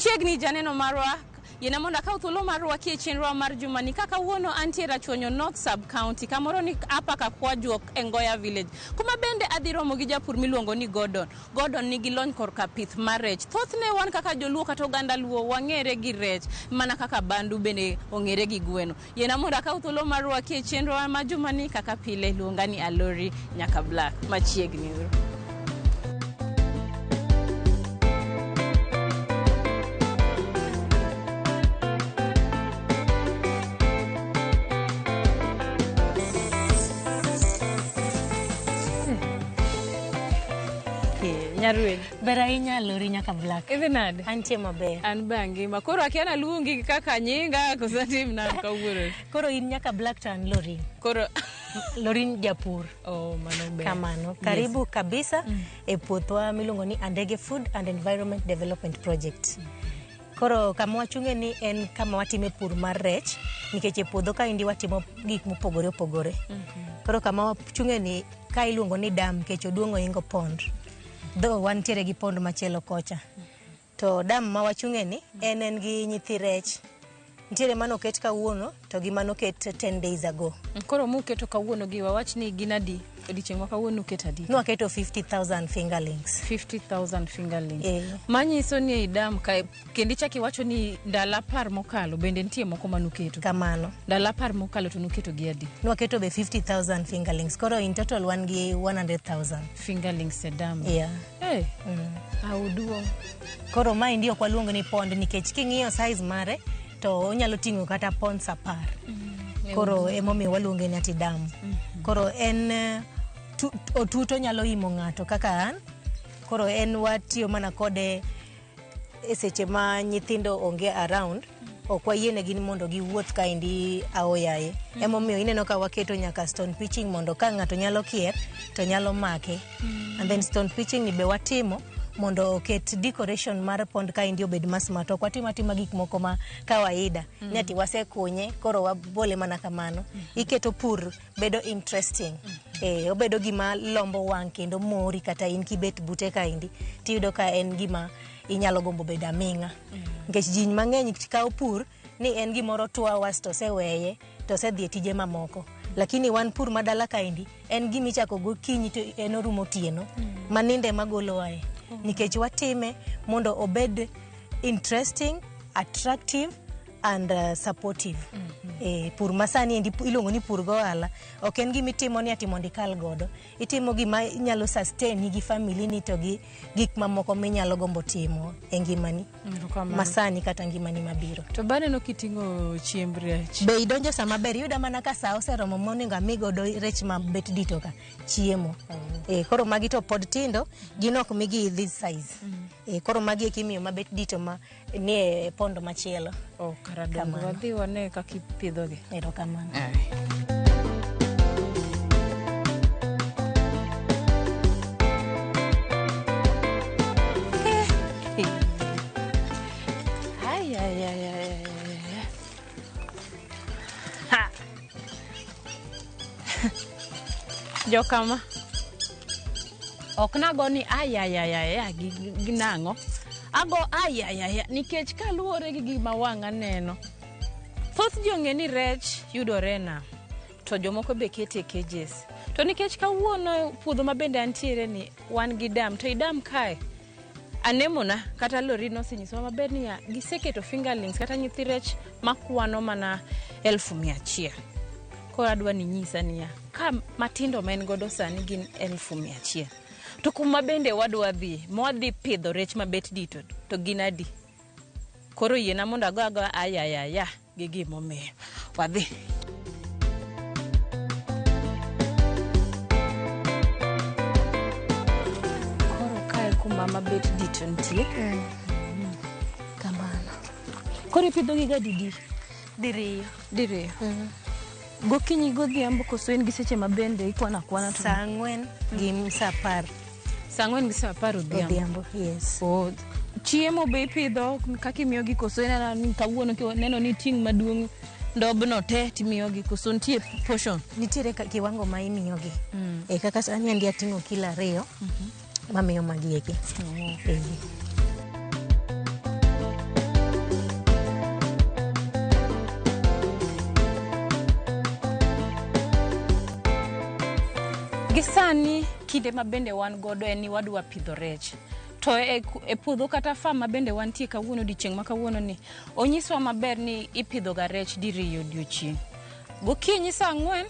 Machiegni janeno marwa yena monda ka uthulo marwa kie chenro mar jumani kaka wuono antiera chonyo North Sub County kamoro ni apaka kwajuok Engoya Village kuma bende adhiromo gi japur miluongo ni Gordon nigi lony korka pith mar rech. Thothne wan kaka joluo kata oganda luo wang'ere gi rech mana kaka bandu bende ong'ere gi gweno. Yena monda ka uthulo marwa kie chenro mar jumani kaka pile luonga ni Alori nyaka Black machiegni. Nyarwed Berainya Alori nyaka Black. Evenad Antie maber. An bangi makoro akiana luongi kaka nyinga kosatim na kawuoro. Koro in nyaka Black tan Lori. Koro Lorin japur. Oh mano ber. Kamano. Karibu kabisa e puothwa miluongo ni Andege Food and Environment Development Project. Koro kama wachunge ni en kama watime pur mar rech nikech e puodho ka indi watimo gik mopogore opogore. Koro kama wachunge ni ka iluongo ni dam kech oduongo ingo pond. Do wantiere gi pond machielo kocha. To dam ma wachunge ni en gi nyithi rech. Ntiere mano ket kawuono to gi mano ket 10 days ago. Koro mu keto kawuono gi wawach ni ginadi odichieng' ma kawuono ket adi. No keto 50,000 fingerlings. 50,000 fingerlings. Manyiso ni idam ka kendi chaki wacho ni ndala par mokalo bende ntie moko manuketo. Kamano. Ndala par mokalo to nuketo gi adi. No keto be 50,000 fingerlings. Koro in total wan gi 100,000 fingerlings e dam. Yeah. Hey. Auduo. Koro ma indi ok waluongo ni pond nikech king'iyo size mare to onyalo ting'o kata ponds apar. Koro emomiyo waluonge ni ati dam. Koro en otuto nyalo imo ng'ato kaka an. Koro en watiyo mana kode e seche ma nyithindo onge around. Ok wayiene gin mondo giwuoth ka indi aoyaye. Emomiyo ineno ka waketo nyaka stone pitching mondo ka ng'ato nyalo kier to nyalo make. And then stone pitching ni be watimo mondo oket decoration mar pond ka indi obed masmart. Ok watima gik moko ma kawaida. Nyati wasekunye koro wabole mana kamano. Iketo pur bedo interesting. Obedo gima lombo wang' kendo mori kata in kibet bute ka indi tiyudo ka en gima inyalo gombo bedo aming'a. Nikech jiny mang'eny kawo pur ni en gimoro 2 hours to seweye to sedhi tije mamoko. Lakini wan pur madala ka indi en gimichako gokinyi to en orumo tieno maninde magolo wae. Nikech watime mondo obed interesting, attractive and supportive. Pur masani endi ilongo ni pur gohala. Ok en gimitimo ni ati mondo ikal godo. Itimo gima inyalo sustain gi family ni to gi gik mamoko minyalo gombo timo e ngimani. Masani kata ngimani mabiro. To bane no kiting'o chiemb rech. Be idonjo sama ber yuda mana ka sa oseromo monego amigo do rech mabet dito ka chiemo. Koro magi to pod tindo ginok migi this size. Koro magi e kimiyo mabet dito ma nie pondo machielo. Karadongo wadhi wane kaka ipidhogi. Erokamano. Jokama ok nago ni ginang'o ago nikech kaluwore gi gima wang'a neno. Thoth jong'e ni rech yudore na to jomoko be kete cages. To nikech kawuono puodho mabende antiere ni wan gi dam to idam kae anemona kata Lori nosinyiso maber ni giseketo fingerlings kata nyithi rech makwano mana 100,000. Koro adwa ni nyisa niya ka matindo ma en godo sani gin 100,000. To kuma bende wadwa dhi mwadhi pidho rech mabet dito to gin adi. Koro yiena mondo ago gi gimomiyo wadhi. Koro kae kuma mabet dito ntie. Kamano. Koro ipidho gi gadi Diriyo. Gokinyi godhiambo koso en gi seche mabende ikwana to Saa 4 gi saa 10. Saa 4 gi saa 10 odhiambo. Yes. Chiemo be ipidho kaka imiyogi koso en kawuono neno ni ting' maduong' ndobno te timiyogi koso ntie portion. Nitiere kiwango ma imiyogi. Kaka sani andi ating'o kilo 2 mamiyo magieki. Gisani kinde mabende wan godo en ni wadwa pidho rech. To e puodho kata farm mabende wantie kawuono dichieng' ma kawuono ni onyiswa maber ni ipidho ga rech diriyo odiochieng'. Gokinyi saa 4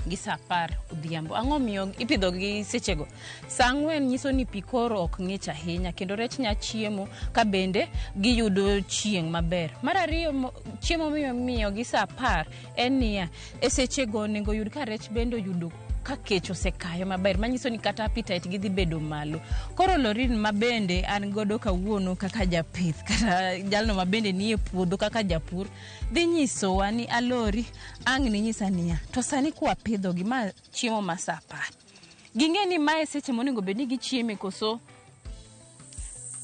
gi saa 10 odhiambo. Ang'o miyo ipidho gi sechego? Saa 4 nyiso ni pi koro ok ng'ich ahinya kendo rech nya chiemo ka bende giyudo chieng' maber. Mar ariyo, chiemo miyo gi saa 10 en niya, e sechego onego yud ka rech bende oyudo ka kech osekayo maber, manyiso ni kata appetite gi dhi bedo malo. Koro lorin mabende an godo kawuono kaka japith kata jalno mabende ni e puodho kaka japur, dhi nyisowa ni alori ang' ni nyisa niya, to sani kwa pidho gi ma chiemo ma saa 10. Ging'e ni mae seche monego bed ni gichieme koso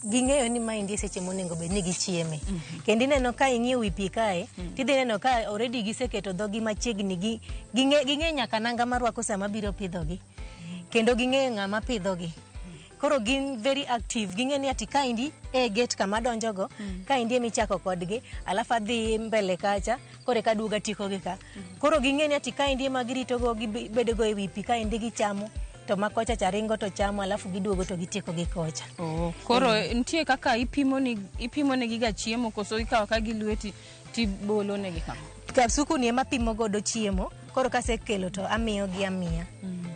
ging'eyo ni maendi seche monego bed ni gichieme. Kendo ineno ka ing'iyo wi pi kae, tidhi neno ka already giseketo dhogi machiegni ging'e nyaka nanga marwako sama biro pidhogi. Kendo ging'eyo ng'ama pidhogi. Koro gin very active. Ging'e ni ati kaendi e gate kama donjogo, kaendi emichako kodgi, alafu adhi mbele kacha, kore ka duoga tiko gi ka. Koro ging'e ni ati kaendi ema giritogo gibedogo e wi pi, kaendi gichamo. To makocha charingo to chamo, alafu giduogo to gitieko gi kocha. Koro nitie kaka ipimo ne giga chiemo koso ikawo ka gilweti tibolo ne gi kama. Kapsuku ni ema pimo godo chiemo, koro kasekelo to amiyo gi amiya.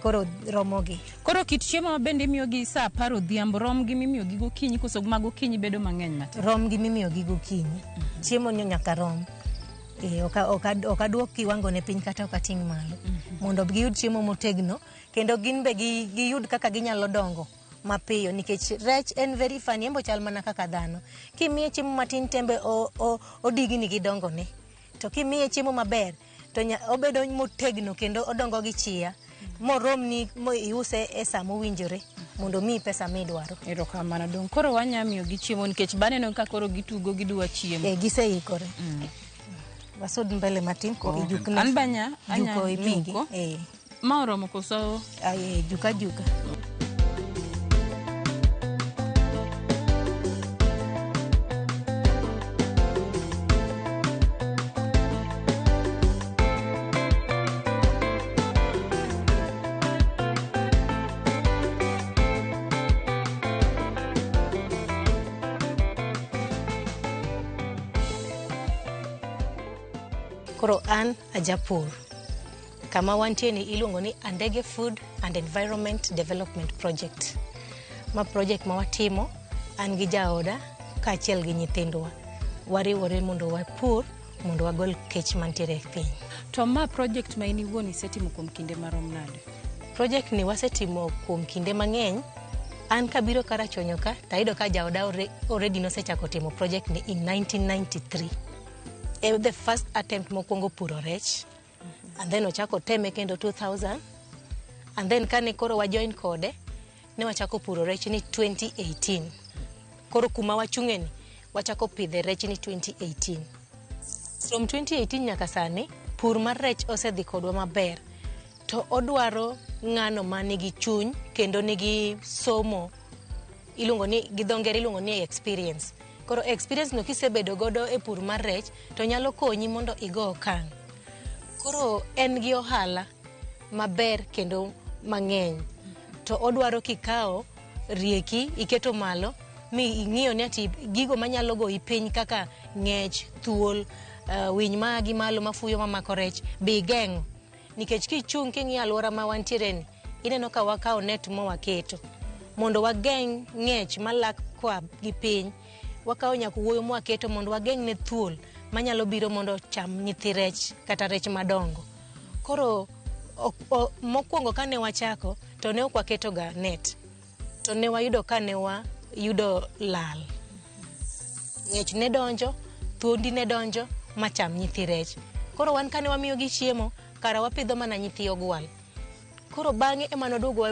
Koro romo gi. Koro kit chiemo mabende imiyo gi saa 10 odhiambo rom gi mimiyo gi gokinyi koso mago kinyi bedo mang'eny matin. Rom gi mimiyo gi gokinyi. Chiemo nyo nyaka rom. Okaduok kiwango ne piny kata okating' malo. Mondo giyud chiemo motegno, kendo gin be giyud kaka ginyalo dongo mapiyo, nikech rech en very funny, embo chal mana kaka dhano. Kimiye chiemo matin tembe odigni gi dongo ne. To kimiye chiemo maber, to obedo motegno kendo odongo gi chia. Morom ni iuse e saa mowinjore mondo mi pesa midwaro. Erokamano dong. Koro wanyamiyo gi chiemo nikech baneno ka koro gitugo gidwa chiemo. Giseikore. Wasod mbele matin ko ijukne. An banya juko imigi. Ma oromo koso juka. Koro an ajapur. Kama wantie ni iluongo ni Andege Food and Environment Development Project. Ma project ma watimo an gi jaoda kaachiel gi nyithindwa. Wariwore mondo wapur, mondo wagol kech mantiere e piny. To ma project ma iniwuon isetimo kuom kinde marom nade? Project ni wasetimo kuom kinde mang'eny. An kabiro karachonyo ka, tayudo ka jaoda already nosechako timo project ni in 1993. The first attempt mokwongo puro rech, and then ochako teme kendo 2000, and then kane koro wajoin kode ne wachako puro rech ni 2018. Koro kuma wachung'e ni wachako pidhe rech ni 2018. From 2018 nyaka sani pur mar rech osedhi kodwa maber, to odwaro ng'ano ma nigi chuny kendo nigi somo, iluongo ni gi dho ngere iluongo ni experience. Koro experience no kisebedo godo e pur mar rech to nyalo konyi mondo igo okang'. Koro en gi ohala maber kendo mang'eny. To odwaro kikawo rieki iketo malo mi ing'iyo ni ati gigo manyalo go ipiny kaka ng'ech, thuol, winy magi malo mafuyo mamako rech be igeng'o. Nikech kichung' king'iyo alwora ma wantiere ni, ineno ka wakawo net mo waketo mondo wageng' ng'ech malak kwa gi piny. Wakawo nyaka wuoyo mwaketo mondo wageng' ne thuol manyalo biro mondo cham nyithi rech kata rech madongo. Koro mokwongo kane wachako to ne ok waketo ga net, to ne wayudo ka ne wayudo lal. Ng'ech ne donjo, thuondi ne donjo macham nyithi rech. Koro wan kane wamiyo gi chiemo, kara wapidho mana nyithi ogwal. Koro bang'e ema noduogo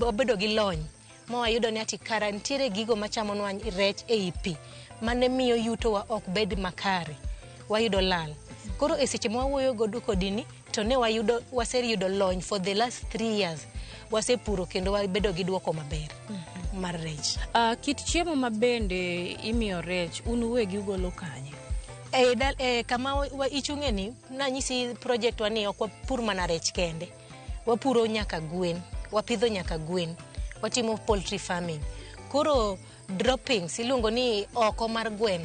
wabedo gi lony ma wayudo ni ati kara nitiere gigo machamonwa rech ei pi mane miyo yutowa ok bed makare, wayudo lal. Koro e seche ma wawuoyo godo kodini to ne waseyudo lony for the last 3 years. Wasepuro kendo wabedo gi duoko maber mar rech. Kit chiemo mabende imiyo rech un uwegi ugolo kanye? Kama ichung'e ni nanyisi project wani ok wapur mana rech kende, wapuro nyaka gwen. wapidho nyaka gwen, watimo poultry farming. Koro droppings iluongo ni oko mar gwen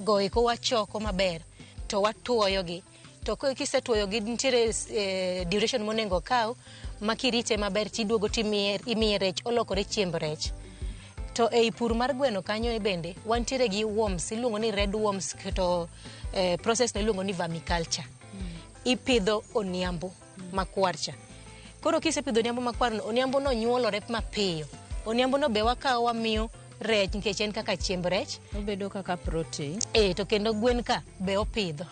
go eko wachoko maber to watuoyogi. To kisetuoyogi nitiere duration monengo kaw makirite maber tiduogo imiye rech, olokore chiemb rech. To ei pur mar gweno kanyo bende wantiere gi worms iluongo ni red worms, to process no iluongo ni vermiculture. Ipidho oniambo makwarcha. Koro kisepidho oniambo makwar no, oniambo no nyuolore mapiyo. Oniambo no be wakawo wamiyo rech nikech en kaka chiemb rech, obedo kaka protein. To kendo gwen ka be opidho.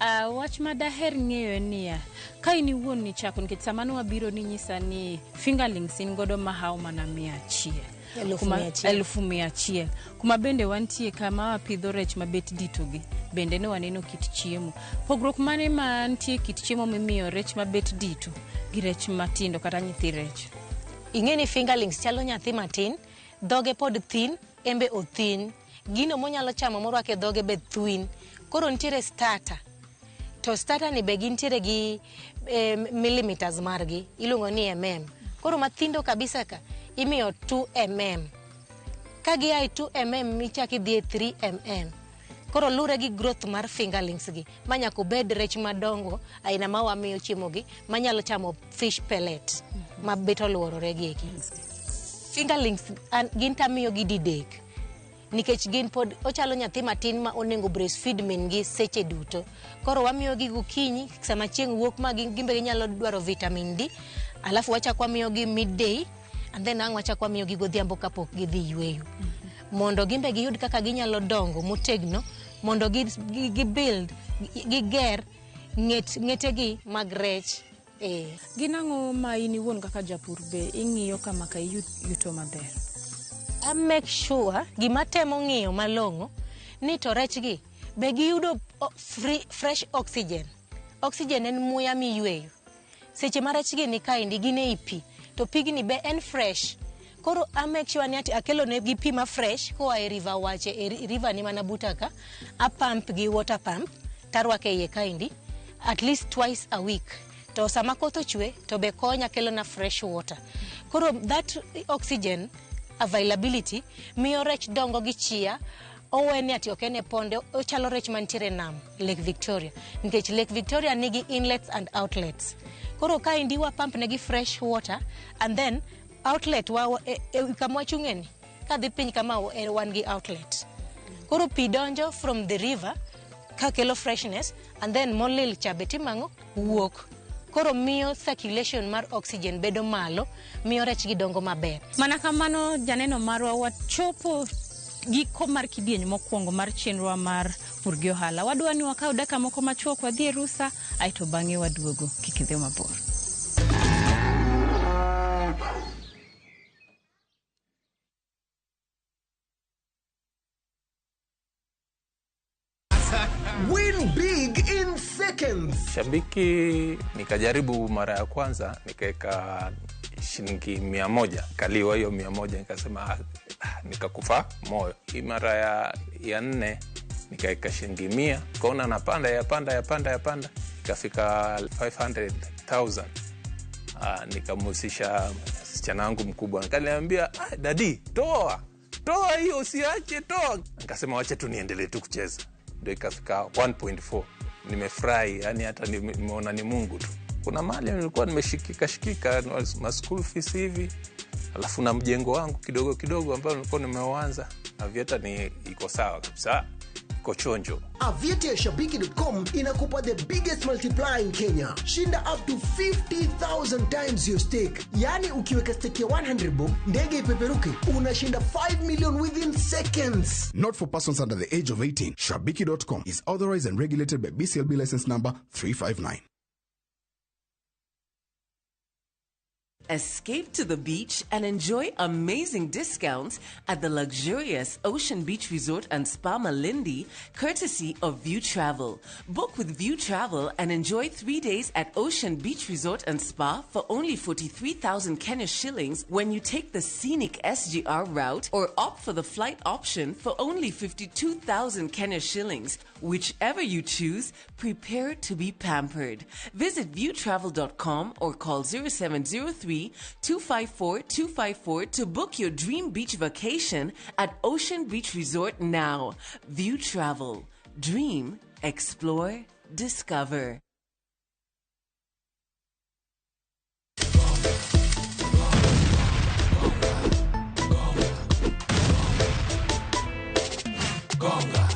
Wach ma daher ng'eyo en niya, ka in iwuon ni chako nikech sama wabiro ni nyisa ni fingerlings in godo mahaw mana 100. 1,100. Kuma bende wantie kama wapidho rech mabet ditogi bende ne waneno kit chiemo. Pogruok mane mantie kit chiemo mimiyo rech mabet dito gi rech matindo kata nyithi rech? Ing'eni fingerlings chalo nyathi matin, dhoge pod thin, embe othin. Gino monyalo chamo morwake dhoge be thin. Koro nitiere starter. To starter ni be gintiere gi millimeters margi, iluongo ni mm. Koro mathindo kabisa ka imiyo 2 mm. Ka gi ai 2 mm michaki dhi 3 mm. Koro lure gi growth mar fingerlings gi, manyako bed rech madongo aina ma wamiyo chiemo gi, manyalo chamo fish pellet mabet oluorore gi eki. Fingerlings gin tamiyo gi didek, nikech gin pod ochalo nyathi matin ma onengo breastfeed min gi seche duto. Koro wamiyo gi gokinyi sama chieng' wuok ma gimbe ginyalo dwaro vitamin D, alafu wachako wamiyo gi midday, and then wachako wamiyo gi godhiambo kapok gidhi yweyo. Mondo gimbe giyud kaka ginyalo dongo motegno, mondo gibuild, giger ng'etegi mag rech. Ginang'o ma in iwuon kaka japur be ing'iyo kama ka yuto maber? I make sure gima temo ng'iyo malong'o ni to rech gi be giyudo fresh oxygen. Oxygen en muya miyweyo. Seche ma rech gi ni kaindi gin ei pi, to pigni be en fresh. Koro I make sure ni ati akelo ne gi pi ma fresh koa e river wache, river ni mana butaka, a pump gi water pump, tarwake iye kaindi at least twice a week. To sama koth ochwe to be konya kelo na fresh water. Koro that oxygen availability miyo rech dongo gi chia. Oweni ati okene ponde, ochalo rech mantiere nam, Lake Victoria. Nikech Lake Victoria nigi inlets and outlets. Koro ka indi wa pump negi fresh water, and then outlet wa kama chungeni ka dhi piny kama wan gi outlet. Koro pi donjo from the river ka kelo freshness, and then molil cha beti mango wuok. Koro miyo circulation mar oxygen bedo malo, miyo rech gi dongo maber. Mana kamano janeno marwa wachopo giko mar kidieny mokwongo mar chenro mar pur gi ohala. Wadwa ni wakaw dakika moko machuok wadhi e rusa, aito bang'e waduogo. Kik idhi mabor. Win big in seconds. Shabiki nikajaribu mara ya kwanza nikaeka shilingi 100, kaliwa hiyo 100, nikasema nikakufa moyo. Hii mara ya 4 nikaeka shilingi 100, kaona napanda yapanda ikafika 500,000. Nikamusisha msichana wangu mkubwa, nikaniambia dadi, toa hiyo, usiache, toa. Nikasema wacha tu niendelee tu kucheza. Ndio ikafika 1.4. Nimefurahi, yani hata nimeona ni Mungu tu. Kuna mali nilikuwa nimeshikika ma school fees hivi, alafu na mjengo wangu kidogo ambao nilikuwa nimeuanza. Avieta ni iko sawa kabisa, iko chonjo. Avieta ya Shabiki.com inakupa the biggest multiplier in Kenya. Shinda up to 50,000 times your stake. Yani ukiweka stake ya 100 bob, ndege ipeperuke, unashinda 5 million within seconds. Not for persons under the age of 18. Shabiki.com is authorized and regulated by BCLB license number 359. Escape to the beach and enjoy amazing discounts at the luxurious Ocean Beach Resort and Spa Malindi, courtesy of View Travel. Book with View Travel and enjoy 3 days at Ocean Beach Resort and Spa for only 43,000 Kenya shillings when you take the scenic SGR route, or opt for the flight option for only 52,000 Kenya shillings. Whichever you choose, prepare to be pampered. Visit viewtravel.com or call 0703 253-254-254 to book your dream beach vacation at Ocean Beach Resort now. View Travel. Dream, explore, discover.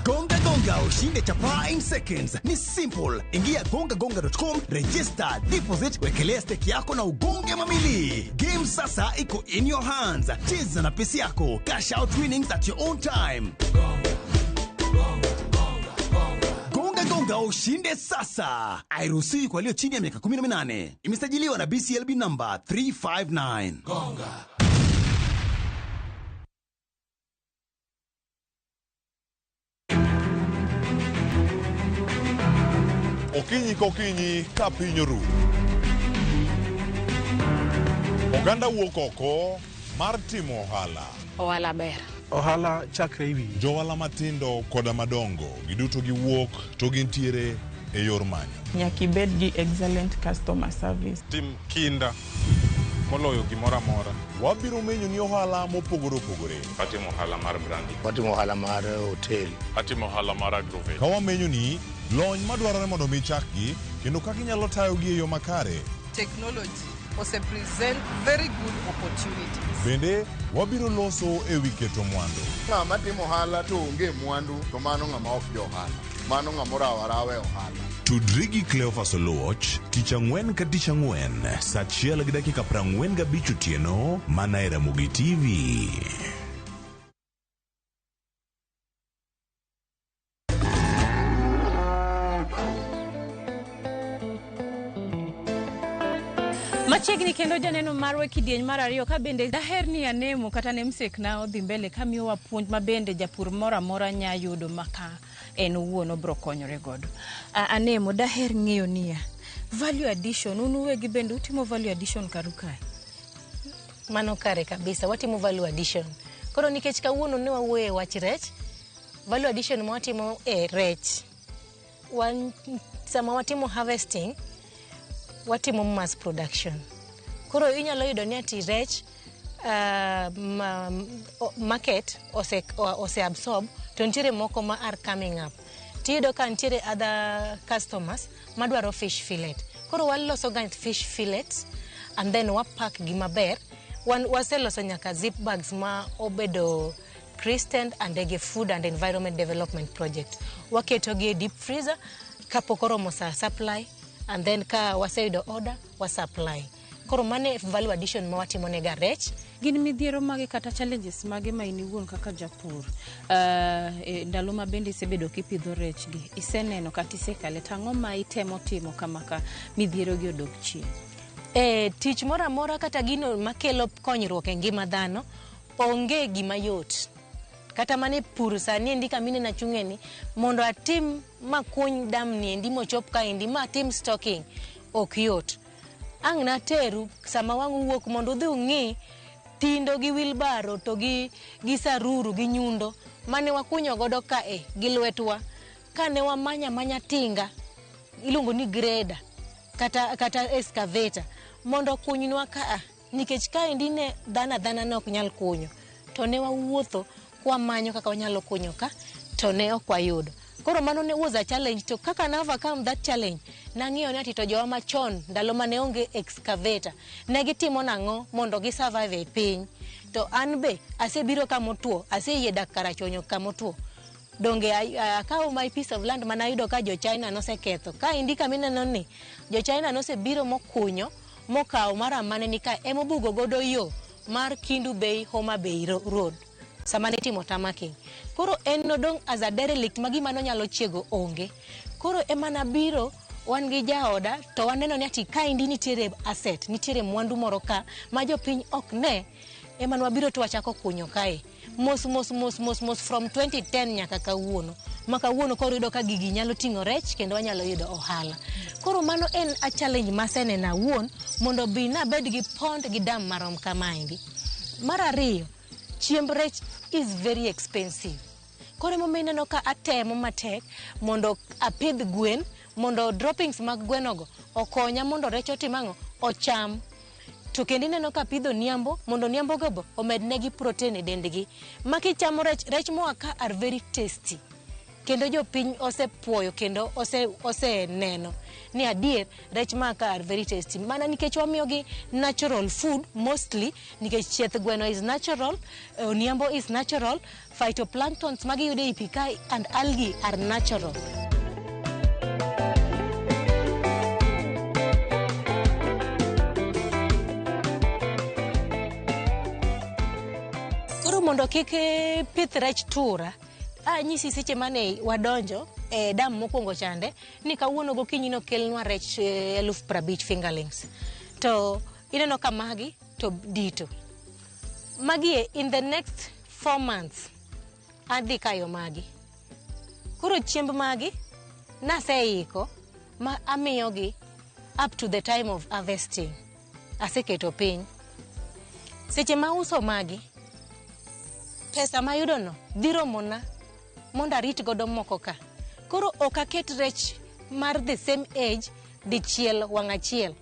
Gonga ushinde chapa in seconds. Ni simple. Ingia gongagonga.com, register, deposit, wekelea stake yako na ugonge mamili. Game sasa iko in your hands. Cheza na pesa yako. Cash out winnings at your own time. Gonga ushinde sasa. Hairuhusiwi kwa walio chini ya miaka 18. Imesajiliwa na BCLB number 359. Gonga. Okinyi kokinyi ka piny oru. Oganda wuok oko mar timo ohala. Ohala ber. Ohala chakre iwi. Johala matindo koda madongo giduto giwuok to gintiere e yor manyo. Nyaki bed gi excellent customer service. Tim kinda moloyo gimoro amora. Wabiro menyo ni ohala mopogore opogore. Atimo ohala mar brandi. Watimo ohala mar hotel. Atimo ohala mar agrovet. Ka wamenyo ni lony madwarore mondo mi chakgi kendo kaka inyalo tayogi e yo makare. Technology ose present very good opportunities. Bende wabiro loso e wi keto mwandu. Ng'ama timo ohala to onge mwandu to mano ng'ama ok jo ohala. Mano ng'ama rawe ohala. Tudri gi Cleophas Oluoch tich ang'wen ka tich ang'wen saa 1:45 otieno mana e Ramogi TV. Machiegni kendo janeno marwa kidieny mar ariyo ka bende daher ni anemo kata nemsek na odhi mbele ka miyowa puonj ma bende japur moro amora nya yudo maka en owuon obro konyore godo. Anemo daher ng'eyo niya value addition unuwegi bende utimo value addition karukae. Mano kare kabisa, watimo value addition. Koro nikech kawuono ne wawuoye wach rech, value addition ma watimo rech. Sama watimo harvesting, watimo mass production. Koro inyalo yudo ni ati rech market ose absorb to ntiere moko ma are coming up. Tiyudo ka ntiere other customers madwaro fish fillet. Koro waloso ga fish fillets and then wapack gi maber. Waseloso nyaka zip bags ma obedo Christian and Ege Food and Environment Development Project. Waketo gi deep freezer kapokoro mosa supply and then ka waseyudo order wa supply. Koro mane value addition ma watimo ne ga rech. Gin midhiero mage kata challenges mage ma iniwuon kaka japur ndalo ma bende isebedo kipidho rech gi iseneno kata isekale tang'o ma itemo timo kama ka midhiero gi odok chien? Tich mora mora kata gino makelo konyruok e ngima dhano onge gima yot. Kata mane pur sani ndika mine na chungeni mondo atim makuny dam ni ndi mochop ka ndi ma tim stocking ok yot. Ang na teru sama wangu wuok mondo dhi ungi tindo gi wilbaro to gi saruru gi nyundo mane wakunyo godo ka gi lwetwa kane wamanya tinga iluongo ni grader kata excavator mondo kunyinwa ka nikech ka ndi ne dhana ne ok nyal kunyo to ne wawuotho kwa manyo kaka wanyalo kunyo ka to ne ok wayudo. Koro mano ne was a challenge to kaka na overcome that challenge nang'iyo ni ati to jowa machon ndalo mane onge excavator ne gitimo nang'o mondo gi survive e piny. To an be asebiro kama otuo, aseyie dak karachonyo kama otuo. Donge akawo my piece of land mana yudo ka jo China noseketho. Ka indika mineno ni jo China nosebiro mokunyo mokawo mara mane ni ka emobugo godo yo mar Kindu Bay Homa Bay Road. Sama ne timo tamaking. Koro en nodong as a derelict magima no nyalo chiego onge. Koro emana biro wan gi jaoda to waneno ni ati ka indi nitiere asset, nitiere mwandu moro ka ma jopiny ok ne emana wabiro to wachako kunyo kae. Mos from 2010 nyaka kawuono. Maka wuono koro yudo ka gigi nyalo tingo rech kendo wanyalo yudo ohala. Koro mano en a challenge masene na wuon mondo bi na bed gi pond gi dam marom kamaendi. Marariyo chiemb rech is very expensive. Kore momene no ka atemo matek mondo apidh gwen mondo droppings mag gwenogo okonya mondo rech otimango ocham. to kendo ineno ka pidho niambo mondo niambo go omednegi protein e dendgi. Ma kichamo rech moa ka are very tasty. Kendo jopiny osepuoyo kendo ose neno ni adier rech maka are very tasty. Mana nikech wamiyogi natural food mostly, nikech chieth gweno is natural, niambo is natural, phytoplanktons magiyudo e pi kae and algae are natural. Koro mondo kik pith rech tura, nyisi seche mane wadonjo e dam mokwongo chande ni kawuono gokinyi no kelnwa rech 50,000 fingerlings. To ineno ka magi to dito. Magi in the next 4 months adhi kayo magi. Koro chiemb magi naseiko ma amiyogi up to the time of harvesting. Aseketo piny. Seche ma uso magi, pesa mayudo no dhi romona mondo arit godo moko ka. Koro ok aket rech mar the same age dichiel wang' achiel.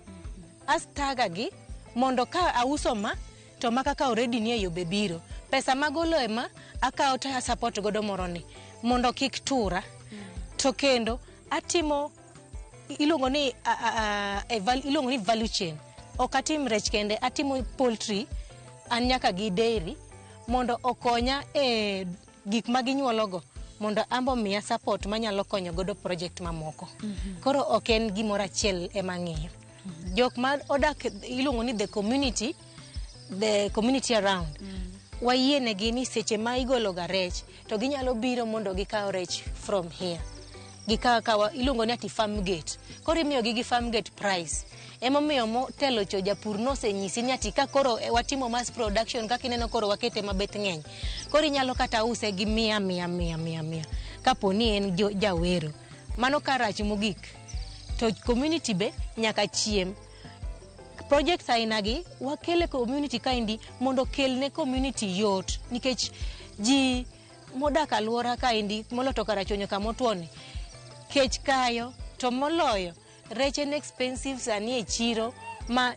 Astaga gi mondo ka auso ma to maka ka already nie yo bebiro. Pesa magolo ema akawo ta support godo moroni mondo kik tura. To kendo atimo ilongo ni value chain. Ok atim rech kende, atimo poultry an nyaka gi dairy mondo okonya e gik maginyuologo mondo ambo miya support manyalo konyo godo project mamoko. Koro ok en gimoro achiel ema ng'iyo. Jok ma odak ilongo ni the community around. Wayienegi ni seche ma igolo ga rech to ginyalo biro mondo gikaw rech from here. Gikawa ilongo ni ati farm gate. Koro imiyogi gi farm gate price. Emomiyo motelo cho japur nosenyisi ni ati ka koro watimo mass production kaka ineno koro wakete mabet ng'eny. Koro inyalo kata use gi 100 kaponi en jawero. Mano karach mogik. To community be nyaka chiem. Projects ainagi wakele community kaindi mondo kelne community yot. Nikech ji modak alwora kaindi moloto karachonyo kamotuoni. Kech kayo to moloyo rech en expensive sani e chiro ma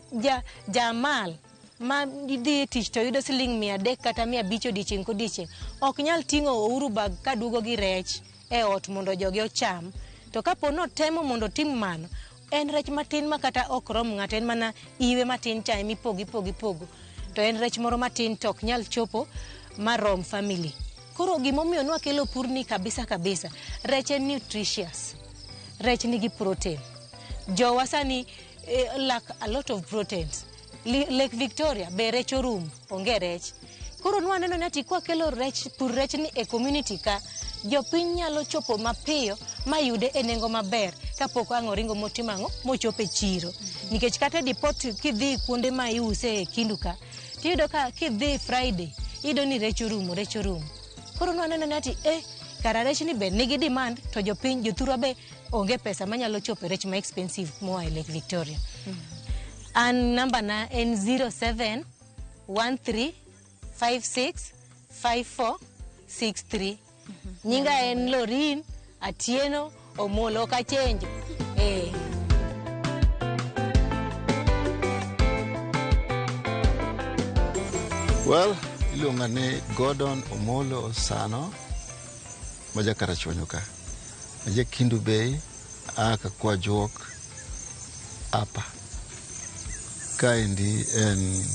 jamal ma dhi tich to yudo siling 300 kata 500 odiechieng' kodiechieng' ok nyal ting'o ouru bag kaduogo gi rech e ot mondo jogi ocham. To kapo notemo mondo tim mano, en rech matin ma kata ok rom ng'ato, en mana iwe matin cha mipogo. To en rech moro matin to ok nyal chopo marom family. Koro gimomiyo nwakelo purni kabisa. Rech en nutritious. Rech nigi protein. Jowa sani lack a lot of proteins. Lake Victoria be rech orum, onge rech. Koro nwaneno ni ati kwa kelo rech, pur rech ni e community ka, jopiny nyalo chopo mapiyo mayude e nengo maber kapok ang' oringo motimang'o mochope chiro. Nikech kata dipot kidhi kuonde ma iuse e kindu ka, tiyudo ka kidhi Friday, iyudo ni rech orumo. Koro nwaneno ni ati kara rech ni be nigi demand to jopiny jothurwa be onge pesa manyalo chopo rech ma expensive moa e Lake Victoria. An namba na en 0713565463. Nyinga en Lorin Atieno Omolo Kachenjo. Well, ilunga ni Gordon Omolo Sano maja karachonyo ka. Maja Kindu Bay aka kwa jok apa. Kaindi en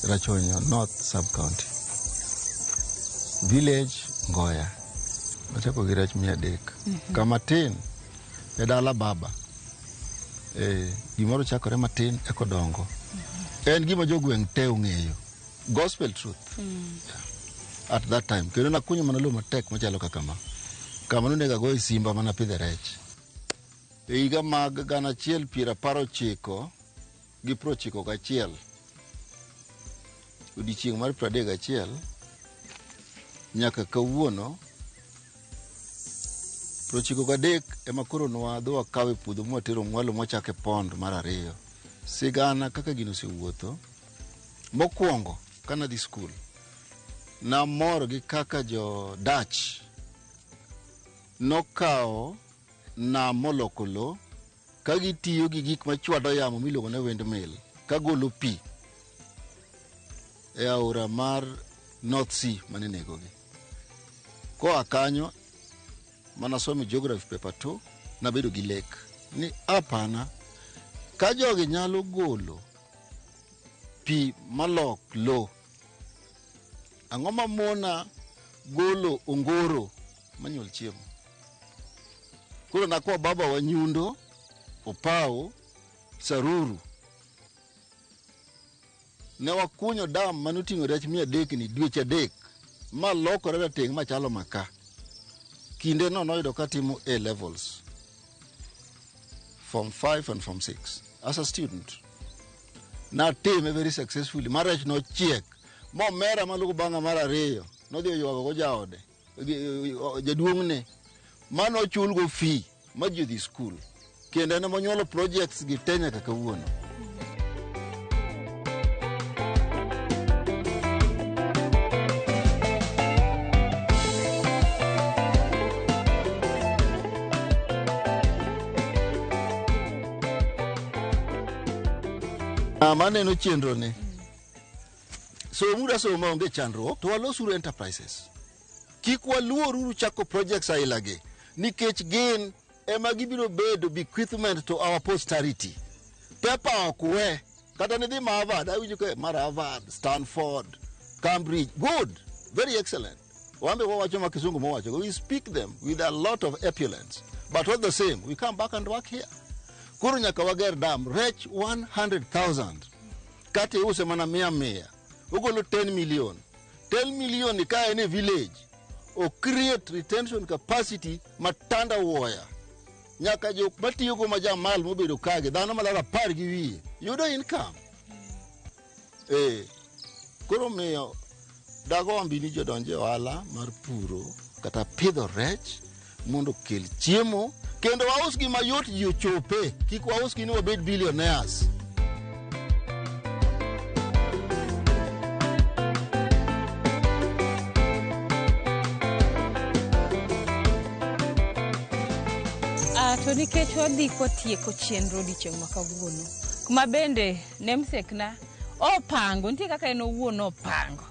Rachonyo North Sub-County. Village Ngoya. Machako girach 300. Kamatin edala baba. Gimoro chakore matin ekodongo. En gima jogweng te ung'eyo. Gospel truth. At that time. Kendo nakunyo manalo matek machalo kakama. Kamano nega goyi simba mana pidhe rech. Higa mag 1990 gi 91. Odiochieng' mar 31 nyaka kawuono 93 ema koro nwadho wakawe puodho mwatero mwalo mwachake pond mar 2. Sigana kaka gino osewuotho. Mokwongo kana dhi school na mor gi kaka jo Dutch nokao na molokolo ka gitiyo gi gik machwado yamo miluongo ne windmill ka golo pi e aora mar North Sea manenegogi. Koa kanyo manasomo geography paper 2 nabedo gi lake ni apana ka jogi nyalo golo pi malok lo ang'o mamona golo ongoro manyuol chiemo. Koro nakwa baba wa Nyundo, Opao, Saruru ne wakunyo dam manoting'o rech 300 ni dweche adek ma lokore rateng' machalo maka. Kinde no noyudo katimo A levels Form 5 and Form 6 as a student. Na time very successfully. Marriage no chiek. Mo mera malugo banga mara reyo. No dio yuwago go jaode. Jaduongne. Mano chul go fee. Maji di school. Kende na monyolo projects gi tenya kakawuono. Maneno chenro ne. So muda so maonge chandro to walosuru enterprises. Kik waluoruru chako projects ailage. Nikech gain ema gibiro bedo bequeathment to our posterity. Pepa okwe kata ne dhi Harvard awinjo ke mar Harvard, Stanford, Cambridge, good, very excellent. Wambe wawacho ma kisungu mowacho, we speak them with a lot of opulence, but all the same we come back and work here. Kuru nyaka wager dam rech 100,000 kati use mana 100 ugolo 10 million 10 million ni kaya ni village o create retention capacity matanda woya nyaka jo matiyo go majamal mobedo kage dhano malara par gi wiye yudo income koro miyo dago ambini jodonje wala mar puro kata pidho rech mondo kel chiemo kendo waus gi mayot ji ochope kik waus gi ni wabed billionaires. To nikech wadhi kotieko chenro dichieng' makawuono kuma bende namesake na opango nitie kaka en owuon opango.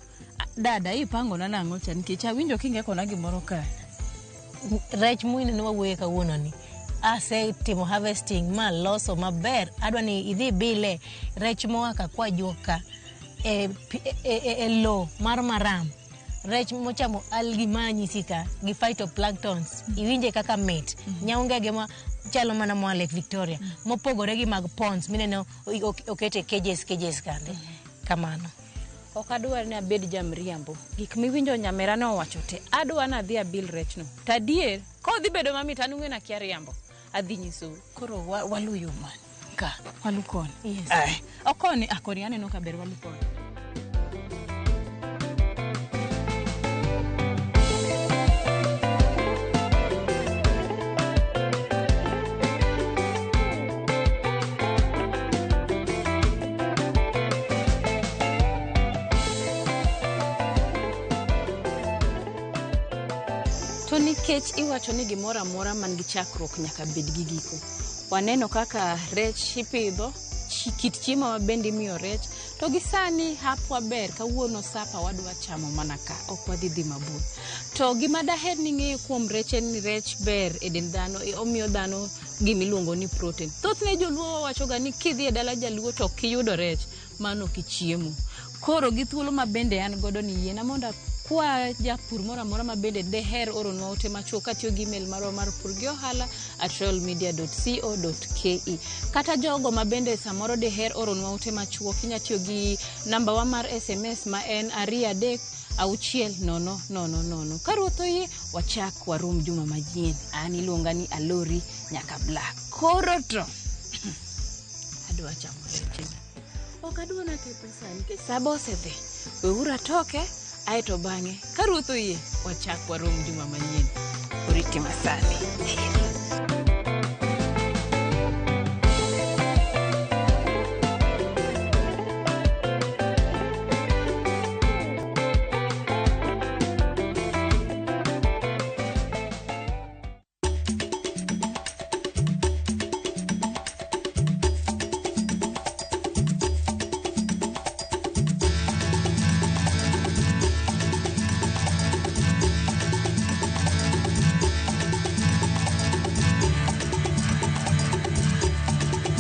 Dada ipango na nang'o cha nikech awinjo kingeko na gimoro ka rech muine ne wawuoye kawuono ni ase timo harvesting ma loso maber adwa ni idhi bile rech moaka kwa joka lo mar maram rech mochamo algi manyisika gi phytoplanktons iwinje kaka mit nyaunge ge ma chalo mana mo Lake Victoria mopogore gi mag ponds mineno okete cages kande kamano. Ok adwar ni abed jamriambo gik miwinjo nyamera ne owacho te adwa na dhi abil rech no tadier kodhi bedo mamit anung'e na kia riambo adhi nyiso koro waluyo man ka walukon yes okoni akori aneno ka ber walukon. To nikech iwacho ni gimoro amora man gi chakruok nyaka bed gi giko. Waneno kaka rech ipidho, kit chiemo ma bende imiyo rech, to gisani hapwa ber kawuono sapa wadwa chamo mana ka, ok wadhi dhi mabor. To gima daher ni ng'eyo kuom rech en ni rech ber e dend dhano, omiyo dhano gimiluongo ni protein. Thothne joluo wachoga ni kidhi e dala jaluo to kiyudo rech, mano kichiemo. Koro gi thuolo ma bende an godo ni yiena mondo kwa japur mora mora ma bende deher oronwa ote machuo katiyo gi email marwa mar purgiohala@royalmedia.co.ke kata jogo ma bende samoro deher oronwa ote machuo kinyatiyo gi namba wa mar SMS ma en 236000. Karuotho yie wachak warum juma majien. An iluonga ni Alori nyaka Black. Koro to adwa chamo rech. Ok adwa na te pesa nikech sabo osedhi. Weura toke aeto bang'e karuotho yie wachak warom juma manyien. Oriti masani.